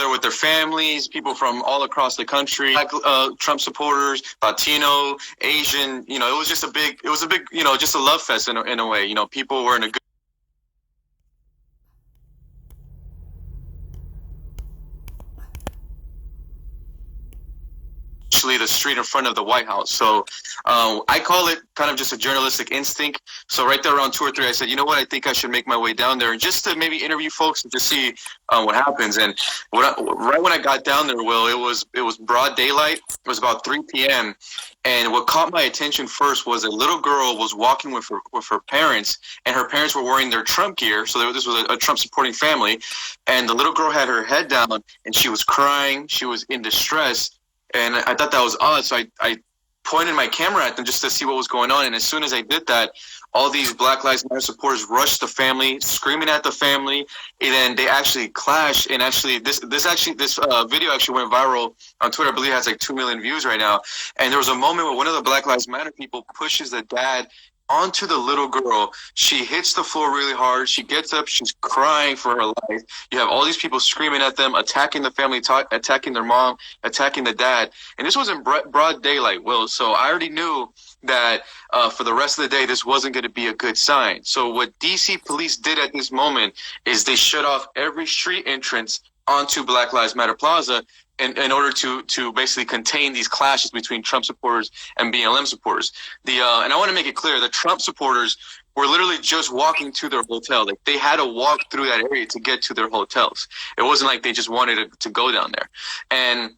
there with their families, people from all across the country, Trump supporters, Latino, Asian. It was just a big, just a love fest in a way. People were in a good. Actually, the street in front of the White House. So I call it kind of just a journalistic instinct. So right there around 2 or 3, I said, you know what, I think I should make my way down there and just to maybe interview folks and just see what happens. And right when I got down there, Will, it was broad daylight. It was about 3 p.m. And what caught my attention first was a little girl was walking with her parents, and her parents were wearing their Trump gear. So this was a Trump supporting family. And the little girl had her head down and she was crying. She was in distress. And I thought that was odd, so I pointed my camera at them just to see what was going on. And as soon as I did that, all these Black Lives Matter supporters rushed the family, screaming at the family, and then they actually clashed. And actually, this video actually went viral on Twitter. I believe it has like 2 million views right now. And there was a moment where one of the Black Lives Matter people pushes the dad onto the little girl. She hits the floor really hard. She gets up. She's crying for her life. You have all these people screaming at them, attacking the family, attacking their mom, attacking the dad. And this was in broad daylight, Will. So I already knew that for the rest of the day, this wasn't going to be a good sign. So what DC police did at this moment is they shut off every street entrance onto Black Lives Matter Plaza in order to basically contain these clashes between Trump supporters and BLM supporters. And I want to make it clear, the Trump supporters were literally just walking to their hotel. Like, they had to walk through that area to get to their hotels. It wasn't like they just wanted to go down there. And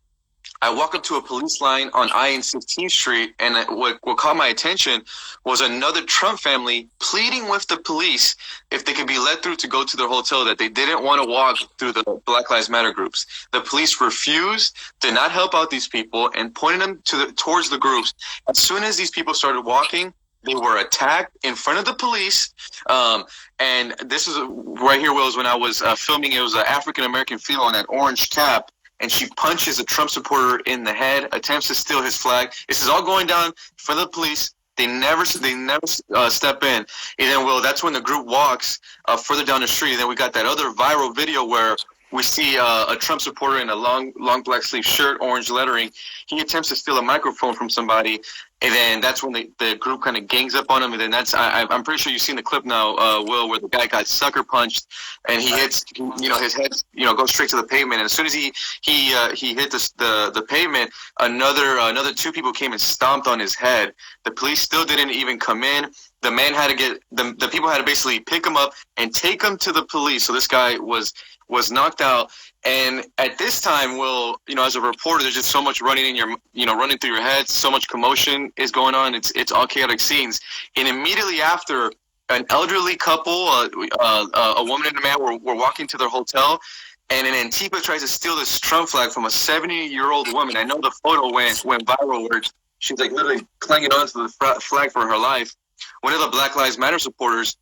I walk up to a police line on I-16th Street, and what caught my attention was another Trump family pleading with the police if they could be let through to go to their hotel, that they didn't want to walk through the Black Lives Matter groups. The police refused, did not help out these people, and pointed them towards the groups. As soon as these people started walking, they were attacked in front of the police. And this is right here, Will, is when I was filming. It was an African-American female in that orange cap, and she punches a Trump supporter in the head, attempts to steal his flag. This is all going down for the police. They never step in. And then, Will, that's when the group walks further down the street. And then we got that other viral video where we see a Trump supporter in a long black sleeve shirt, orange lettering. He attempts to steal a microphone from somebody. And then that's when the group kind of gangs up on him. And then I'm pretty sure you've seen the clip now, Will, where the guy got sucker punched and he hits, his head, goes straight to the pavement. And as soon as he hit the pavement, another 2 people came and stomped on his head. The police still didn't even come in. The man had to get the people had to basically pick him up and take him to the police. So this guy was knocked out. And at this time, Will, as a reporter, there's just so much running running through your head. So much commotion is going on. It's all chaotic scenes. And immediately after, an elderly couple, a woman and a man were walking to their hotel, and an Antifa tries to steal this Trump flag from a 70-year-old woman. I know the photo went viral where she's like literally clinging onto the flag for her life. One of the Black Lives Matter supporters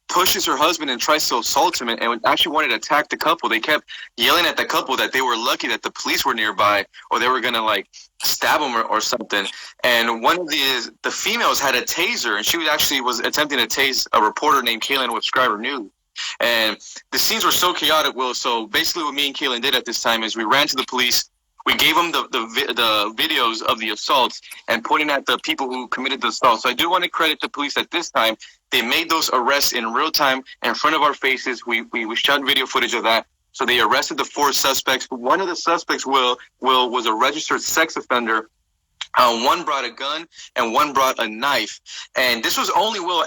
pushes her husband and tries to assault him and actually wanted to attack the couple. They kept yelling at the couple that they were lucky that the police were nearby or they were going to stab them or something. And one of the females had a taser, and she was attempting to tase a reporter named Kaylin with Scriber News. And the scenes were so chaotic, Will. So basically what me and Kaylin did at this time is we ran to the police. We gave them the videos of the assaults and pointing at the people who committed the assault. So I do want to credit the police at this time. They made those arrests in real time in front of our faces. We shot video footage of that. So they arrested the 4 suspects. One of the suspects, Will was a registered sex offender. One brought a gun and one brought a knife. And this was only, Will,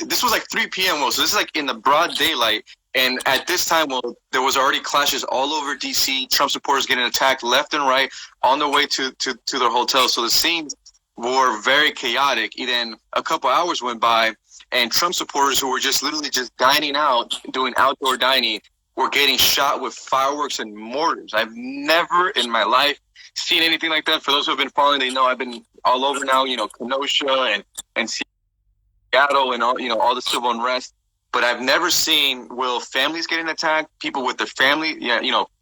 this was like 3 p.m., Will. So this is like in the broad daylight. And at this time, Will, there was already clashes all over D.C., Trump supporters getting attacked left and right on their way to their hotel. So the scenes were very chaotic. And then a couple hours went by, and Trump supporters who were just literally just dining out, doing outdoor dining, were getting shot with fireworks and mortars. I've never in my life seen anything like that. For those who have been following, they know I've been all over now, Kenosha and Seattle and all the civil unrest. But I've never seen, Will, families getting attacked, people with their family,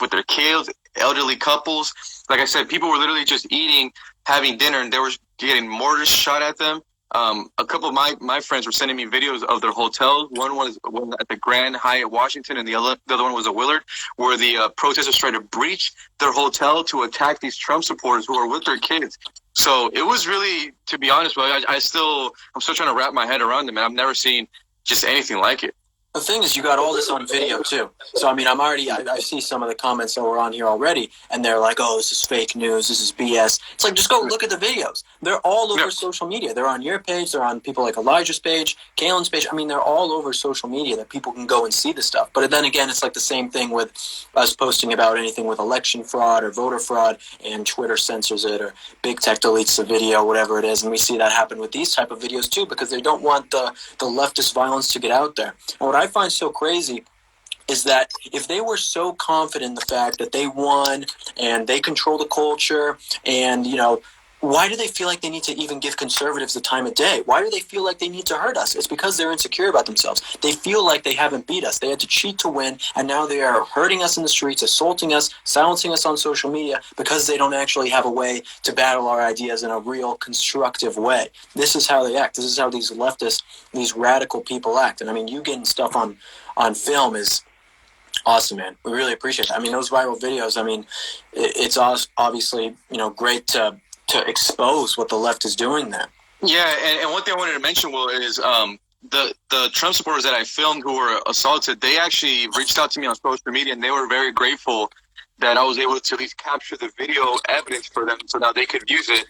with their kids, elderly couples. Like I said, people were literally just eating, having dinner, and they were getting mortars shot at them. a couple of my friends were sending me videos of their hotels. One was at the Grand Hyatt Washington, and the other one was a Willard, where the protesters tried to breach their hotel to attack these Trump supporters who were with their kids. So it was really, to be honest, but I'm still trying to wrap my head around it, man. I've never seen just anything like it. The thing is, you got all this on video, too. So, I mean, I see some of the comments that were on here already, and they're like, oh, this is fake news, this is BS. It's like, just go look at the videos. They're all over social media. They're on your page, they're on people like Elijah's page, Kalen's page. I mean, they're all over social media that people can go and see the stuff. But then again, it's like the same thing with us posting about anything with election fraud or voter fraud, and Twitter censors it, or big tech deletes the video, whatever it is. And we see that happen with these type of videos, too, because they don't want the leftist violence to get out there. And what I find so crazy is that if they were so confident in the fact that they won and they control the culture, and, you know, why do they feel like they need to even give conservatives the time of day? Why do they feel like they need to hurt us? It's because they're insecure about themselves. They feel like they haven't beat us. They had to cheat to win, and now they are hurting us in the streets, assaulting us, silencing us on social media because they don't actually have a way to battle our ideas in a real constructive way. This is how they act. This is how these leftists, these radical people act. And I mean, you getting stuff on film is awesome, man. We really appreciate that. I mean, those viral videos, I mean, it's obviously, you know, great to expose what the left is doing there. Yeah, and one thing I wanted to mention, Will, is the Trump supporters that I filmed who were assaulted, they actually reached out to me on social media, and they were very grateful that I was able to at least capture the video evidence for them so now they could use it.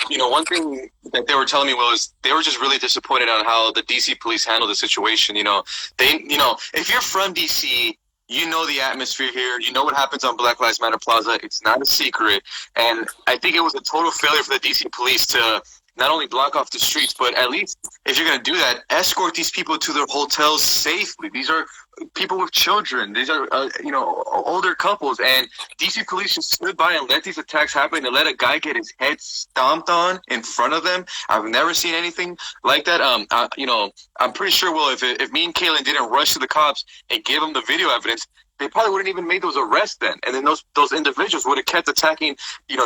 You know, one thing that they were telling me was they were just really disappointed on how the DC police handled the situation. You know, if you're from DC, you know the atmosphere here. You know what happens on Black Lives Matter Plaza. It's not a secret. And I think it was a total failure for the DC police to not only block off the streets, but at least if you're going to do that, escort these people to their hotels safely. These are people with children. These are, older couples. And DC police just stood by and let these attacks happen and let a guy get his head stomped on in front of them. I've never seen anything like that. I'm pretty sure, Will, if me and Kalen didn't rush to the cops and give them the video evidence, they probably wouldn't even made those arrests then. And then those individuals would have kept attacking,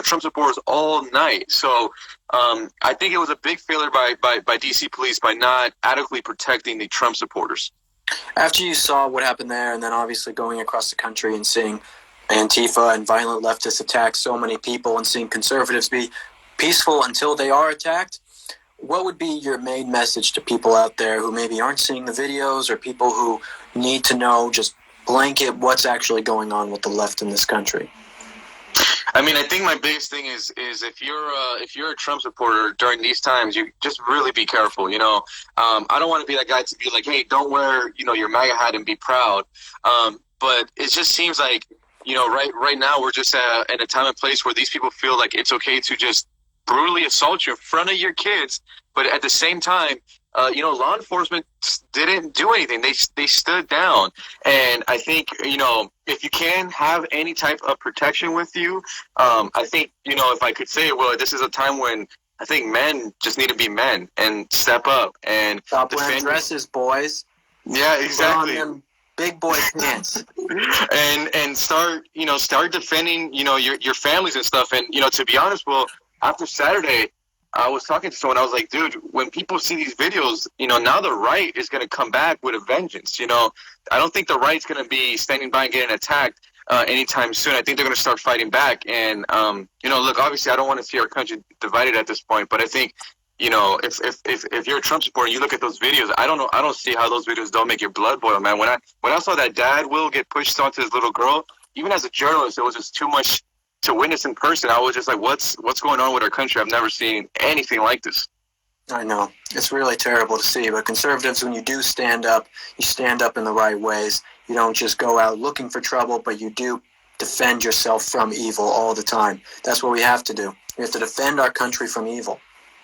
Trump supporters all night. So I think it was a big failure by DC police by not adequately protecting the Trump supporters. After you saw what happened there, and then obviously going across the country and seeing Antifa and violent leftists attack so many people and seeing conservatives be peaceful until they are attacked, what would be your main message to people out there who maybe aren't seeing the videos, or people who need to know just blanket what's actually going on with the left in this country? I mean, I think my biggest thing is if you're a Trump supporter during these times, you just really be careful. I don't want to be that guy to be like, hey, don't wear your MAGA hat and be proud. But it just seems like right now we're just at a time and place where these people feel like it's okay to just brutally assault you in front of your kids, but at the same time, law enforcement didn't do anything. They stood down. And I think, if you can have any type of protection with you, I think, if I could say, well, this is a time when I think men just need to be men and step up and stop wearing dresses, boys. Yeah, exactly. Put on them big boy pants. and start defending, your families and stuff. And, to be honest, well, after Saturday, I was talking to someone. I was like, dude, when people see these videos, now the right is going to come back with a vengeance. I don't think the right's going to be standing by and getting attacked anytime soon. I think they're going to start fighting back. And, look, obviously I don't want to see our country divided at this point, but I think, if you're a Trump supporter and you look at those videos, I don't see how those videos don't make your blood boil, man. When I saw that dad Will get pushed onto his little girl, even as a journalist, it was just too much to witness in person. I was just like, what's going on with our country? I've never seen anything like this. I know. It's really terrible to see. But conservatives, when you do stand up, you stand up in the right ways. You don't just go out looking for trouble, but you do defend yourself from evil all the time. That's what we have to do. We have to defend our country from evil.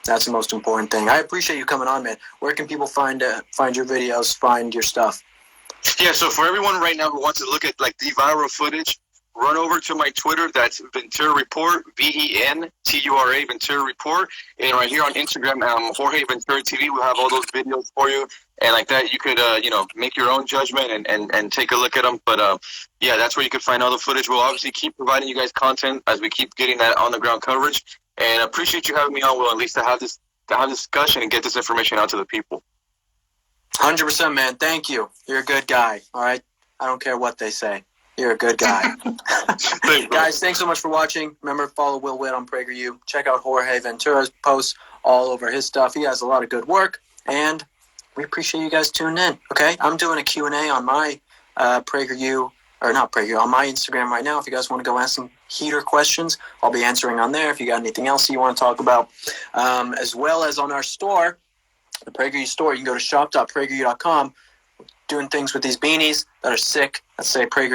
That's the most important thing. I appreciate you coming on, man. Where can people find your videos, find your stuff? Yeah, so for everyone right now who wants to look at like the viral footage, run over to my Twitter. That's Ventura Report, VENTURA, Ventura Report. And right here on Instagram, Jorge Ventura TV, we'll have all those videos for you. And like that, you could, make your own judgment and take a look at them. But, yeah, that's where you can find all the footage. We'll obviously keep providing you guys content as we keep getting that on-the-ground coverage. And I appreciate you having me on, Will, at least to have this have this discussion and get this information out to the people. 100%, man. Thank you. You're a good guy. All right. I don't care what they say. You're a good guy. Guys, thanks so much for watching. Remember, follow Will Witt on PragerU. Check out Jorge Ventura's posts all over his stuff. He has a lot of good work, and we appreciate you guys tuning in. Okay, I'm doing a Q&A on my PragerU, or not PragerU, on my Instagram right now. If you guys want to go ask some heater questions, I'll be answering on there. If you got anything else you want to talk about, as well as on our store, the PragerU store, you can go to shop.prageru.com. Doing things with these beanies that are sick. Let's say Prager.